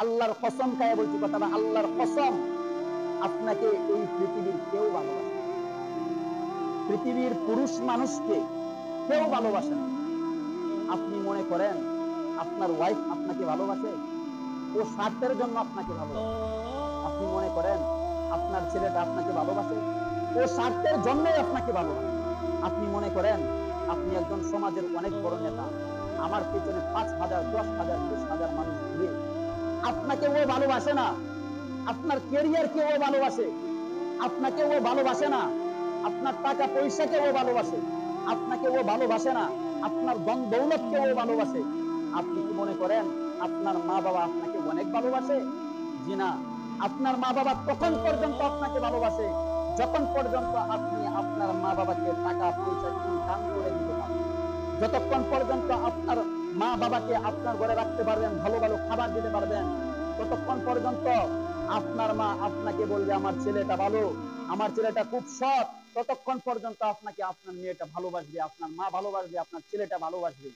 আল্লাহর কসম খায় বলছি কথাটা, আল্লাহর কসম, আপনাকে এই পৃথিবীর কেউ ভালোবাসে না। পৃথিবীর পুরুষ মানুষকে কেউ ভালোবাসে না। আপনি মনে করেন আপনার ওয়াইফ আপনাকে ভালোবাসে? ও স্বার্থের জন্য আপনাকে ভালোবাসে। আপনি মনে করেন আপনার ছেলেটা আপনাকে ভালোবাসে? ও স্বার্থের জন্যই আপনাকে ভালোবাসে। আপনি মনে করেন আপনি একজন সমাজের অনেক বড় নেতা, আমার পেছনে 5,000, 10,000, 20,000 মানুষ ঘুরে, আপনাকে ও ভালোবাসে না। আপনার ক্যারিয়ারকে ও ভালোবাসে, আপনাকে ও ভালোবাসে না। আপনার টাকা পয়সাকে ও ভালোবাসে, আপনাকে ও ভালোবাসে না। আপনার ধন দৌলতকে ও ভালোবাসে। আপনি কি মনে করেন আপনার মা বাবা আপনাকে অনেক ভালোবাসে? জি না। আপনার মা বাবা তখন পর্যন্ত আপনাকে ভালোবাসে যখন পর্যন্ত আপনি আপনার মা বাবাকে টাকা পয়সা ইনকাম করে দিতে পারেন। যতক্ষণ পর্যন্ত আপনার মা বাবাকে আপনার ঘরে রাখতে পারবেন, ভালো ভালো খাবার দিতে পারবেন, ততক্ষণ পর্যন্ত আপনার মা আপনাকে বলবে আমার ছেলেটা ভালো, আমার ছেলেটা খুব সৎ। ততক্ষণ পর্যন্ত আপনাকে আপনার মেয়েটা ভালোবাসবে, আপনার মা ভালোবাসবে, আপনার ছেলেটা ভালোবাসবে।